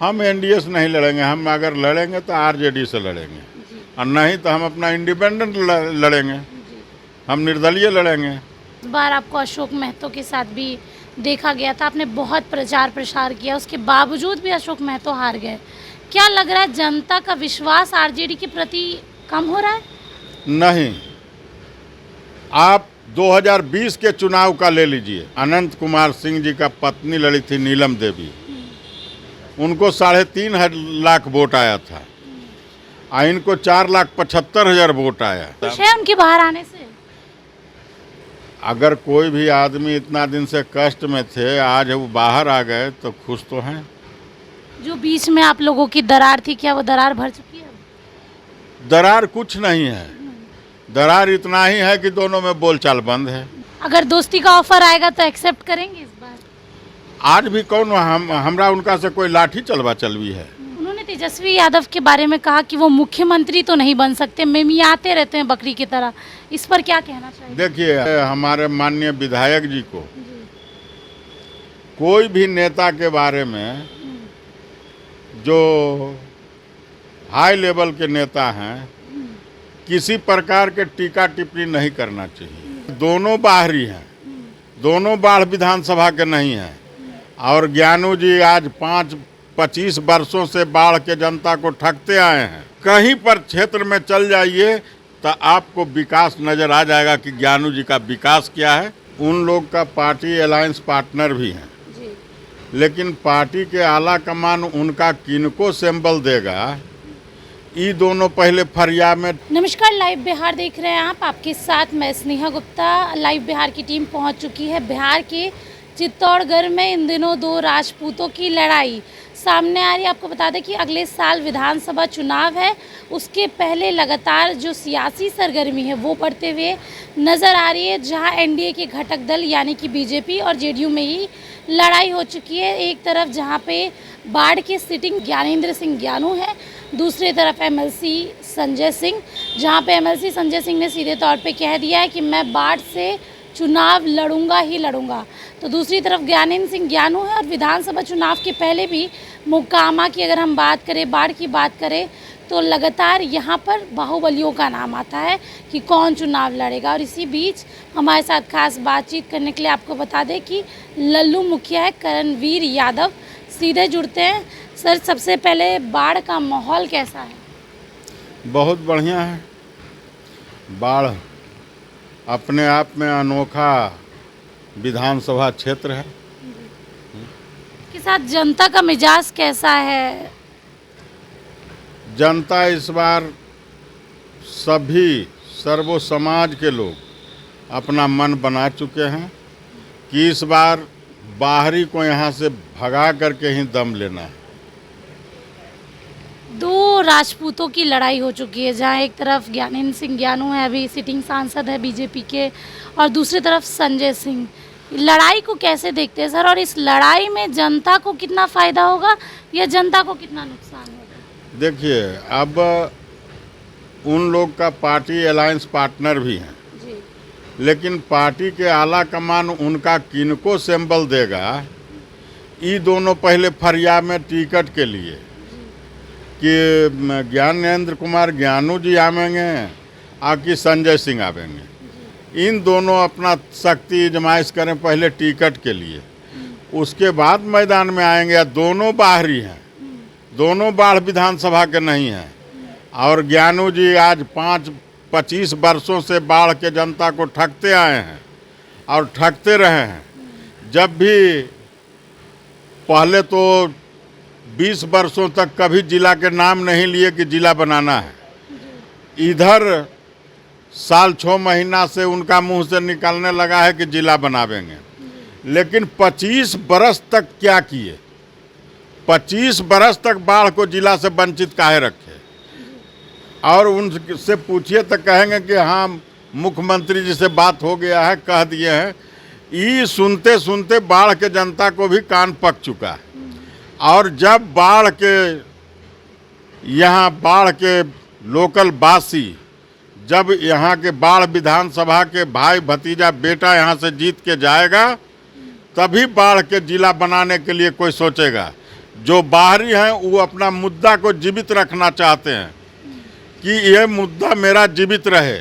हम एनडीए से नहीं लड़ेंगे। हम अगर लड़ेंगे तो आरजेडी से लड़ेंगे और नहीं तो हम अपना इंडिपेंडेंट लड़ेंगे। हम निर्दलीय लड़ेंगे। इस बार आपको अशोक महतो के साथ भी देखा गया था, आपने बहुत प्रचार प्रसार किया, उसके बावजूद भी अशोक महतो हार गए। क्या लग रहा है, जनता का विश्वास आरजेडी के प्रति कम हो रहा है? नहीं, आप 2020 के चुनाव का ले लीजिए। अनंत कुमार सिंह जी का पत्नी लड़ी थी नीलम देवी, उनको 3.5 लाख वोट आया था और इनको 4,75,000 वोट आया। खुश है उनके बाहर आने से? अगर कोई भी आदमी इतना दिन से कष्ट में थे, आज वो बाहर आ गए तो खुश तो हैं। जो बीच में आप लोगों की दरार थी, क्या वो दरार भर चुकी है? दरार कुछ नहीं है, दरार इतना ही है कि दोनों में बोलचाल बंद है। अगर दोस्ती का ऑफर आएगा तो एक्सेप्ट करेंगे इस बार? आज भी कौन हमरा उनका से कोई लाठी चलवा चलवी है। उन्होंने तेजस्वी यादव के बारे में कहा कि वो मुख्यमंत्री तो नहीं बन सकते, मिमियाते रहते हैं बकरी की तरह। इस पर क्या कहना चाहिए? देखिए, हमारे माननीय विधायक जी को कोई भी नेता के बारे में, जो हाई लेवल के नेता हैं, किसी प्रकार के टीका टिप्पणी नहीं करना चाहिए। दोनों बाहरी हैं, दोनों बाढ़ विधानसभा के नहीं हैं। और ज्ञानू जी आज 25 वर्षों से बाढ़ के जनता को ठगते आए हैं। कहीं पर क्षेत्र में चल जाइए तो आपको विकास नजर आ जाएगा कि ज्ञानू जी का विकास क्या है। उन लोग का पार्टी अलायंस पार्टनर भी हैं, लेकिन पार्टी के आला कमान उनका किनको सिंबल देगा, ये दोनों पहले फरिया में। नमस्कार, लाइव बिहार देख रहे हैं आप। आपके साथ मैं स्नेहा गुप्ता। लाइव बिहार की टीम पहुंच चुकी है बिहार के चित्तौड़गढ़ में। इन दिनों दो राजपूतों की लड़ाई सामने आ रही है। आपको बता दें कि अगले साल विधानसभा चुनाव है, उसके पहले लगातार जो सियासी सरगर्मी है वो बढ़ते हुए नज़र आ रही है। जहां एनडीए के घटक दल यानी कि बीजेपी और जेडीयू में ही लड़ाई हो चुकी है। एक तरफ जहां पे बाढ़ के सिटिंग ज्ञानेंद्र सिंह ज्ञानू है, दूसरी तरफ एमएलसी संजय सिंह, जहां पे एमएलसी संजय सिंह ने सीधे तौर पे कह दिया है कि मैं बाढ़ से चुनाव लड़ूंगा ही लड़ूंगा। तो दूसरी तरफ ज्ञानेंद्र सिंह ज्ञानू है। और विधानसभा चुनाव के पहले भी मोकामा की अगर हम बात करें, बाढ़ की बात करें, तो लगातार यहाँ पर बाहुबलियों का नाम आता है कि कौन चुनाव लड़ेगा। और इसी बीच हमारे साथ खास बातचीत करने के लिए आपको बता दें कि लल्लू मुखिया है करणवीर यादव, सीधे जुड़ते हैं। सर, सबसे पहले बाढ़ का माहौल कैसा है? बहुत बढ़िया है। बाढ़ अपने आप में अनोखा विधानसभा क्षेत्र है। के साथ जनता का मिजाज कैसा है? जनता इस बार सभी सर्वो समाज के लोग अपना मन बना चुके हैं कि इस बार बाहरी को यहाँ से भगा करके ही दम लेना है। दो राजपूतों की लड़ाई हो चुकी है, जहां एक तरफ ज्ञानेंद्र सिंह ज्ञानू है, अभी सिटिंग सांसद है बीजेपी के, और दूसरी तरफ संजय सिंह। लड़ाई को कैसे देखते हैं सर, और इस लड़ाई में जनता को कितना फ़ायदा होगा या जनता को कितना नुकसान होगा? देखिए, अब उन लोग का पार्टी अलायंस पार्टनर भी हैं, लेकिन पार्टी के आला कमान उनका किनको सिंबल देगा, ये दोनों पहले फरिया में टिकट के लिए कि ज्ञानेंद्र कुमार ज्ञानू जी आवेंगे और कि संजय सिंह आवेंगे। इन दोनों अपना शक्ति आजमाइश करें पहले टिकट के लिए, उसके बाद मैदान में आएंगे। दोनों बाहरी हैं, दोनों बाढ़ विधानसभा के नहीं हैं। और ज्ञानू जी आज 25 वर्षों से बाढ़ के जनता को ठगते आए हैं और ठगते रहे हैं। जब भी पहले तो 20 वर्षों तक कभी जिला के नाम नहीं लिए कि जिला बनाना है। इधर साल 6 महीना से उनका मुंह से निकलने लगा है कि जिला बनावेंगे। लेकिन 25 बरस तक क्या किए? 25 बरस तक बाढ़ को जिला से वंचित काहे रखे? और उनसे पूछिए तो कहेंगे कि हाँ, मुख्यमंत्री जी से बात हो गया है, कह दिए हैं। ये सुनते सुनते बाढ़ के जनता को भी कान पक चुका है। और जब बाढ़ के लोकल वासी, जब यहाँ के बाढ़ विधानसभा के भाई भतीजा बेटा यहाँ से जीत के जाएगा, तभी बाढ़ के जिला बनाने के लिए कोई सोचेगा। जो बाहरी हैं वो अपना मुद्दा को जीवित रखना चाहते हैं कि यह मुद्दा मेरा जीवित रहे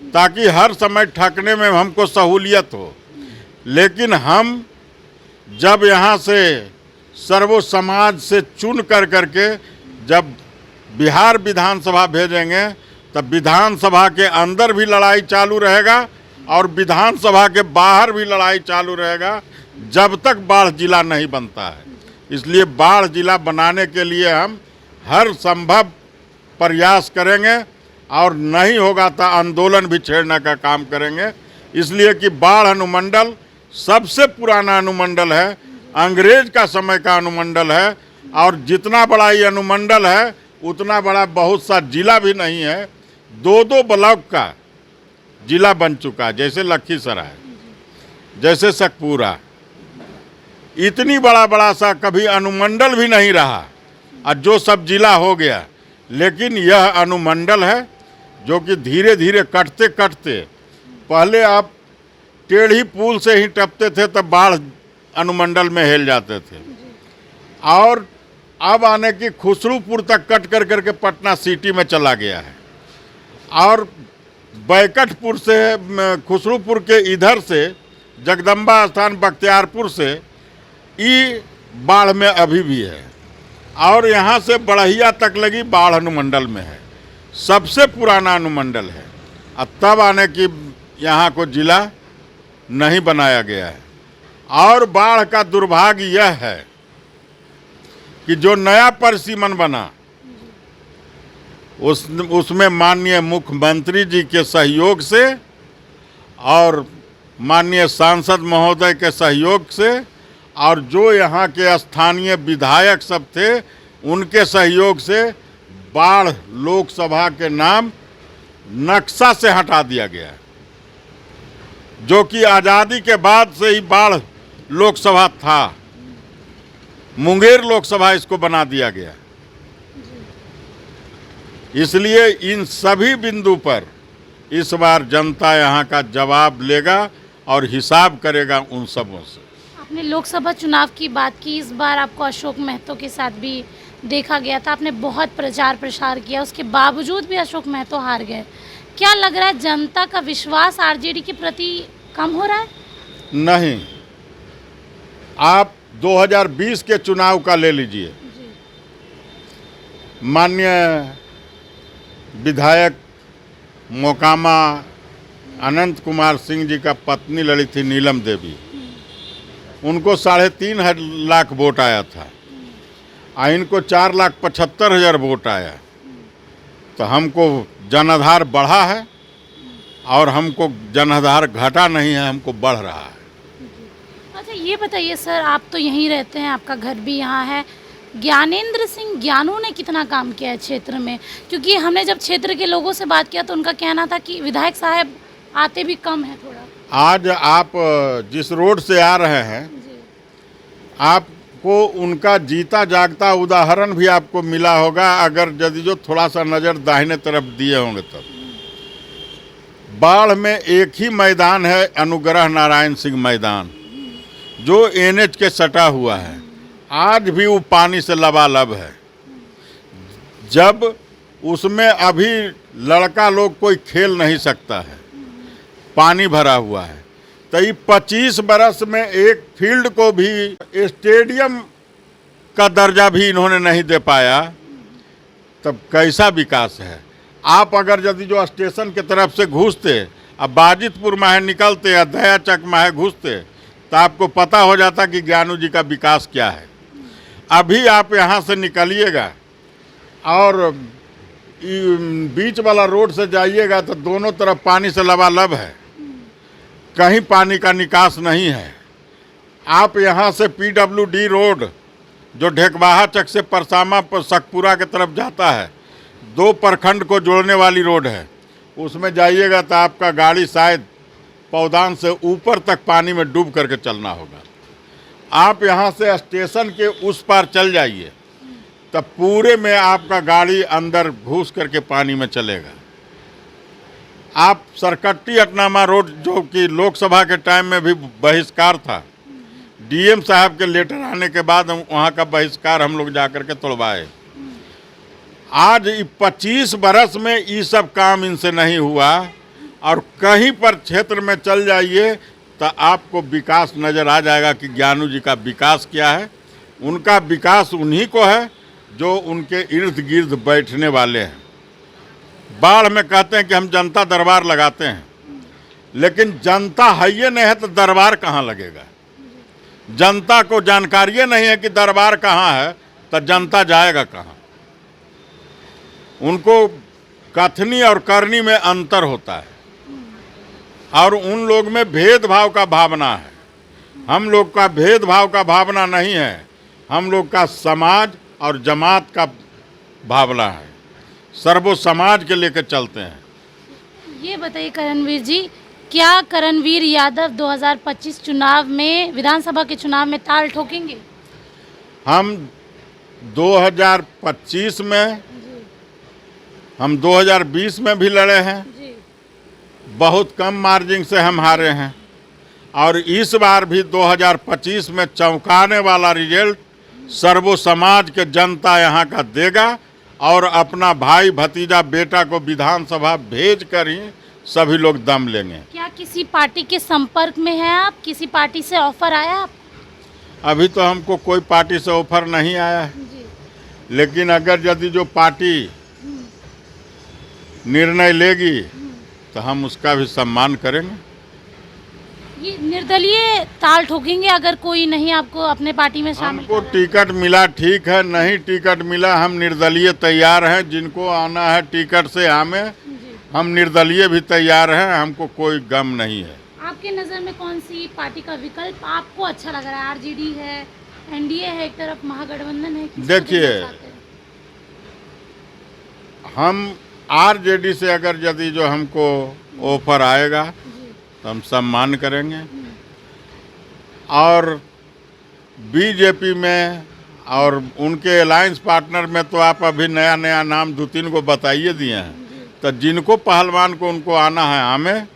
ताकि हर समय ठगने में हमको सहूलियत हो। लेकिन हम जब यहाँ से सर्व समाज से चुन कर करके जब बिहार विधानसभा भेजेंगे तब विधानसभा के अंदर भी लड़ाई चालू रहेगा और विधानसभा के बाहर भी लड़ाई चालू रहेगा जब तक बाढ़ जिला नहीं बनता है। इसलिए बाढ़ जिला बनाने के लिए हम हर संभव प्रयास करेंगे और नहीं होगा तो आंदोलन भी छेड़ने का काम करेंगे। इसलिए कि बाढ़ अनुमंडल सबसे पुराना अनुमंडल है, अंग्रेज का समय का अनुमंडल है और जितना बड़ा ये अनुमंडल है उतना बड़ा बहुत सा जिला भी नहीं है। 2-2 ब्लॉक का जिला बन चुका है, जैसे लखीसराय, जैसे सकपुरा। इतनी बड़ा सा कभी अनुमंडल भी नहीं रहा और जो सब जिला हो गया। लेकिन यह अनुमंडल है जो कि धीरे धीरे कटते कटते, पहले आप टेढ़ी पुल से ही टपते थे तब बाढ़ अनुमंडल में हिल जाते थे और अब आने की खुसरूपुर तक कट कर करके पटना सिटी में चला गया है और बैकटपुर से खुसरूपुर के इधर से जगदम्बा स्थान बख्तियारपुर से ये बाढ़ में अभी भी है और यहाँ से बढ़िया तक लगी बाढ़ अनुमंडल में है, सबसे पुराना अनुमंडल है। और तब आने की यहाँ को जिला नहीं बनाया गया है। और बाढ़ का दुर्भाग्य यह है कि जो नया परिसीमन बना उसमें माननीय मुख्यमंत्री जी के सहयोग से और माननीय सांसद महोदय के सहयोग से और जो यहाँ के स्थानीय विधायक सब थे उनके सहयोग से बाढ़ लोकसभा के नाम नक्शा से हटा दिया गया, जो कि आज़ादी के बाद से ही बाढ़ लोकसभा था। मुंगेर लोकसभा इसको बना दिया गया। इसलिए इन सभी बिंदु पर इस बार जनता यहाँ का जवाब लेगा और हिसाब करेगा उन सबों से। आपने लोकसभा चुनाव की बात की, इस बार आपको अशोक महतो के साथ भी देखा गया था, आपने बहुत प्रचार प्रसार किया, उसके बावजूद भी अशोक महतो हार गए। क्या लग रहा है जनता का विश्वास आरजेडी के प्रति कम हो रहा है? नहीं, आप 2020 के चुनाव का ले लीजिए। माननीय विधायक मोकामा अनंत कुमार सिंह जी का पत्नी लड़ी थी नीलम देवी, उनको 3.5 लाख वोट आया था और इनको 4,75,000 वोट आया। तो हमको जनाधार बढ़ा है और हमको जनाधार घटा नहीं है, हमको बढ़ रहा है। अच्छा ये बताइए सर, आप तो यहीं रहते हैं, आपका घर भी यहाँ है, ज्ञानेंद्र सिंह ज्ञानू ने कितना काम किया है क्षेत्र में? क्योंकि हमने जब क्षेत्र के लोगों से बात किया तो उनका कहना था कि विधायक साहब आते भी कम है थोड़ा। आज आप जिस रोड से आ रहे हैं आपको उनका जीता जागता उदाहरण भी आपको मिला होगा अगर यदि जो थोड़ा सा नज़र दाहिने तरफ दिए होंगे तब। बाढ़ में एक ही मैदान है, अनुग्रह नारायण सिंह मैदान, जो एनएच के सटा हुआ है। आज भी वो पानी से लबालब है। जब उसमें अभी लड़का लोग कोई खेल नहीं सकता है, पानी भरा हुआ है। तो ये 25 बरस में एक फील्ड को भी स्टेडियम का दर्जा भी इन्होंने नहीं दे पाया, तब कैसा विकास है? आप अगर यदि जो स्टेशन के तरफ से घुसते, अब बाजितपुर माहे निकलते या दयाचक माहे घुसते, तो आपको पता हो जाता कि ज्ञानू जी का विकास क्या है। अभी आप यहाँ से निकलिएगा और बीच वाला रोड से जाइएगा तो दोनों तरफ पानी से लबालब है, कहीं पानी का निकास नहीं है। आप यहाँ से PWD रोड जो ढेकवाहा चक से परसामा पर सकपुरा के तरफ जाता है, 2 प्रखंड को जोड़ने वाली रोड है, उसमें जाइएगा तो आपका गाड़ी शायद पौधान से ऊपर तक पानी में डूब करके चलना होगा। आप यहाँ से स्टेशन के उस पार चल जाइए तब पूरे में आपका गाड़ी अंदर घुस करके पानी में चलेगा। आप सरकट्टी अटनामा रोड जो कि लोकसभा के टाइम में भी बहिष्कार था, डीएम साहब के लेटर आने के बाद हम वहाँ का बहिष्कार हम लोग जा कर के तोड़वाए। आज 25 बरस में ये सब काम इनसे नहीं हुआ, और कहीं पर क्षेत्र में चल जाइए तो आपको विकास नज़र आ जाएगा कि ज्ञानू जी का विकास क्या है। उनका विकास उन्हीं को है जो उनके इर्द गिर्द बैठने वाले हैं। बाढ़ में कहते हैं कि हम जनता दरबार लगाते हैं, लेकिन जनता है ये नहीं है तो दरबार कहाँ लगेगा। जनता को जानकारी नहीं है कि दरबार कहाँ है तो जनता जाएगा कहाँ। उनको कथनी और करनी में अंतर होता है, और उन लोग में भेदभाव का भावना है। हम लोग का भेदभाव का भावना नहीं है, हम लोग का समाज और जमात का भावना है। सर्वो समाज के लेकर चलते हैं। ये बताइए करणवीर जी, क्या करणवीर यादव 2025 चुनाव में, विधानसभा के चुनाव में ताल ठोकेंगे? हम 2025 में, हम 2020 में भी लड़े हैं, बहुत कम मार्जिन से हम हारे हैं, और इस बार भी 2025 में चौंकाने वाला रिजल्ट सर्वो समाज के जनता यहाँ का देगा, और अपना भाई भतीजा बेटा को विधानसभा भेज कर ही सभी लोग दम लेंगे। क्या किसी पार्टी के संपर्क में हैं आप? किसी पार्टी से ऑफर आया आप? अभी तो हमको कोई पार्टी से ऑफर नहीं आया है, लेकिन अगर यदि जो पार्टी निर्णय लेगी तो हम उसका भी सम्मान करेंगे। ये निर्दलीय ताल ठोकेंगे अगर कोई नहीं आपको अपने पार्टी में शामिल हमको कर रहा है? टिकट मिला ठीक है, नहीं टिकट मिला हम निर्दलीय तैयार हैं। जिनको आना है टिकट से हमें, हम निर्दलीय भी तैयार हैं, हमको कोई गम नहीं है। आपके नज़र में कौन सी पार्टी का विकल्प आपको अच्छा लग रहा है? आरजेडी है, एनडीए है, एक तरफ महागठबंधन है, किसको देखिए, देखना चाहते हैं? हम आरजेडी से अगर यदि जो हमको ऑफर आएगा तो हम सम्मान करेंगे, और बीजेपी में और उनके अलायंस पार्टनर में तो आप अभी नया नया नाम 2-3 को बताइए दिए हैं। तो जिनको पहलवान को उनको आना है, हमें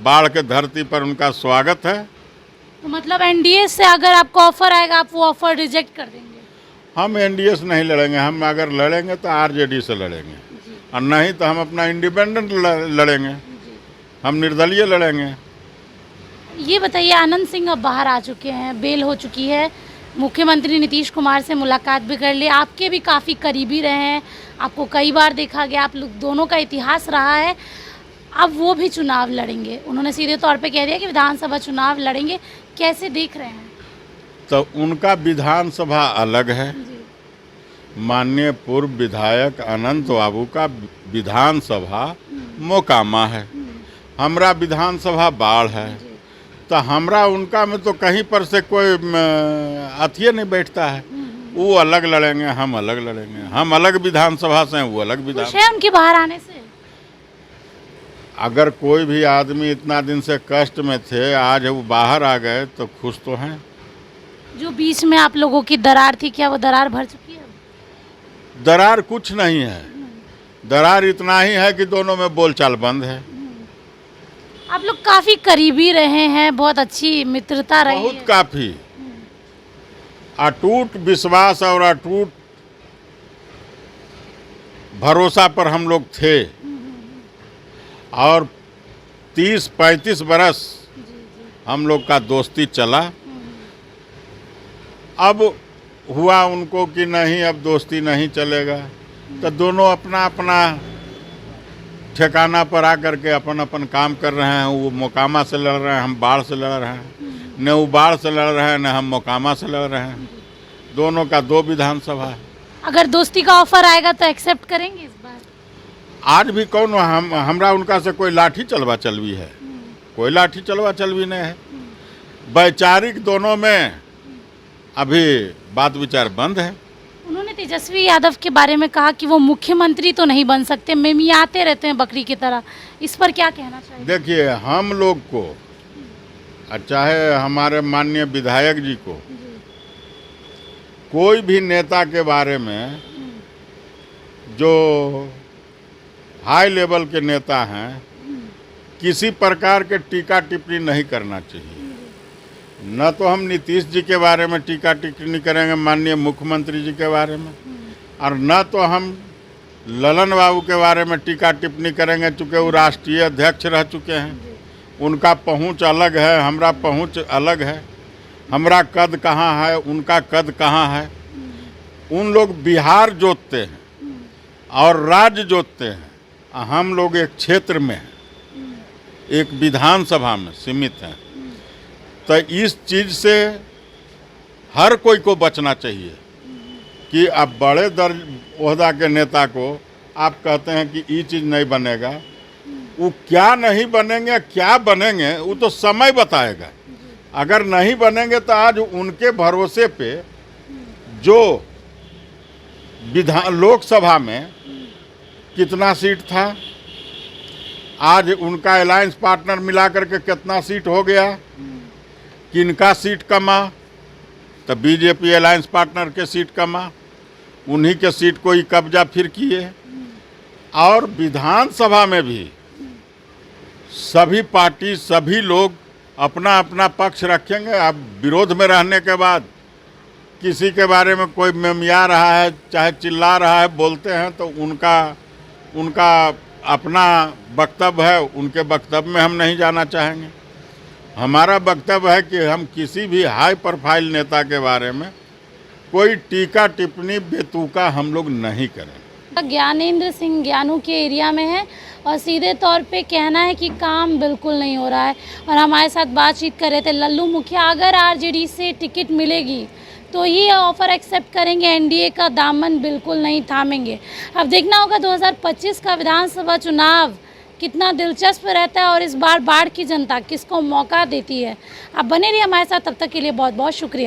बाढ़ के धरती पर उनका स्वागत है। तो मतलब एनडीए से अगर आपको ऑफर आएगा आप वो ऑफर रिजेक्ट कर देंगे? हम एनडीए से नहीं लड़ेंगे, हम अगर लड़ेंगे तो आरजेडी से लड़ेंगे, और नहीं तो हम अपना इंडिपेंडेंट लड़ेंगे, हम निर्दलीय लड़ेंगे। ये बताइए, आनंद सिंह अब बाहर आ चुके हैं, बेल हो चुकी है, मुख्यमंत्री नीतीश कुमार से मुलाकात भी कर ली, आपके भी काफ़ी करीबी रहे हैं, आपको कई बार देखा गया, आप लोग दोनों का इतिहास रहा है। अब वो भी चुनाव लड़ेंगे, उन्होंने सीधे तौर पे कह दिया कि विधानसभा चुनाव लड़ेंगे। कैसे देख रहे हैं? तो उनका विधानसभा अलग है, माननीय पूर्व विधायक अनंत बाबू का विधानसभा मोकामा है, हमरा विधानसभा बाढ़ है। तो हमरा उनका में तो कहीं पर से कोई अथिये नहीं बैठता है। वो अलग लड़ेंगे, हम अलग लड़ेंगे, हम अलग विधानसभा से हैं, वो अलग खुश विधान। है उनके बाहर आने से? अगर कोई भी आदमी इतना दिन से कष्ट में थे, आज वो बाहर आ गए तो खुश तो हैं। जो बीच में आप लोगों की दरार थी, क्या वो दरार भर चुकी है? दरार कुछ नहीं है, दरार इतना ही है कि दोनों में बोलचाल बंद है। आप लोग काफ़ी करीबी रहे हैं, बहुत अच्छी मित्रता रही बहुत है। काफ़ी अटूट विश्वास और अटूट भरोसा पर हम लोग थे, और 30-35 बरस हम लोग का दोस्ती चला। अब हुआ उनको कि नहीं, अब दोस्ती नहीं चलेगा, तो दोनों अपना अपना ठिकाना पर आकर के अपन अपन काम कर रहे हैं। वो मोकामा से लड़ रहे हैं, हम बाढ़ से लड़ रहे हैं, न वो बाढ़ से लड़ रहे हैं, न हम मोकामा से लड़ रहे हैं। दोनों का 2 विधानसभा है। अगर दोस्ती का ऑफर आएगा तो एक्सेप्ट करेंगे इस बार? आज भी कौन हमरा उनका से कोई लाठी चलवा चलवी है? कोई लाठी चलवा चलवी नहीं है। वैचारिक दोनों में अभी बात विचार बंद है। उन्होंने तेजस्वी यादव के बारे में कहा कि वो मुख्यमंत्री तो नहीं बन सकते, मिमियाते रहते हैं बकरी की तरह। इस पर क्या कहना चाहिए? देखिए, हम लोग को, चाहे हमारे माननीय विधायक जी को, कोई भी नेता के बारे में जो हाई लेवल के नेता हैं, किसी प्रकार के टीका टिप्पणी नहीं करना चाहिए। न तो हम नीतीश जी के बारे में टीका टिप्पणी करेंगे, माननीय मुख्यमंत्री जी के बारे में, और न तो हम ललन बाबू के बारे में टीका टिप्पणी करेंगे, चूँकि वो राष्ट्रीय अध्यक्ष रह चुके हैं। उनका पहुंच अलग है, हमरा पहुंच अलग है। हमरा कद कहाँ है, उनका कद कहाँ है। उन लोग बिहार जोतते हैं और राज्य जोतते हैं, हम लोग एक क्षेत्र में हैं, एक विधानसभा में सीमित हैं। तो इस चीज़ से हर कोई को बचना चाहिए कि अब बड़े ओहदा के नेता को आप कहते हैं कि ये चीज़ नहीं बनेगा, वो क्या नहीं बनेंगे, क्या बनेंगे वो तो समय बताएगा। अगर नहीं बनेंगे तो आज उनके भरोसे पे जो लोकसभा में कितना सीट था, आज उनका अलायंस पार्टनर मिला करके कितना सीट हो गया, किनका सीट कमा, तो बीजेपी अलायंस पार्टनर के सीट कमा, उन्हीं के सीट को ही कब्जा फिर किए। और विधानसभा में भी सभी पार्टी, सभी लोग अपना अपना पक्ष रखेंगे। अब विरोध में रहने के बाद किसी के बारे में कोई मेमिया रहा है, चाहे चिल्ला रहा है, बोलते हैं, तो उनका अपना वक्तव्य है, उनके वक्तव्य में हम नहीं जाना चाहेंगे। हमारा वक्तव्य है कि हम किसी भी हाई प्रोफाइल नेता के बारे में कोई टीका टिप्पणी बेतुका हम लोग नहीं करें। ज्ञानेंद्र सिंह ज्ञानू के एरिया में है और सीधे तौर पे कहना है कि काम बिल्कुल नहीं हो रहा है। और हमारे साथ बातचीत कर रहे थे लल्लू मुखिया, अगर आरजेडी से टिकट मिलेगी तो ही ऑफ़र एक्सेप्ट करेंगे, एनडीए का दामन बिल्कुल नहीं थामेंगे। अब देखना होगा 2025 का विधानसभा चुनाव कितना दिलचस्प रहता है और इस बार बाढ़ की जनता किसको मौका देती है। आप बने रहिए हमारे साथ, तब तक के लिए बहुत बहुत शुक्रिया।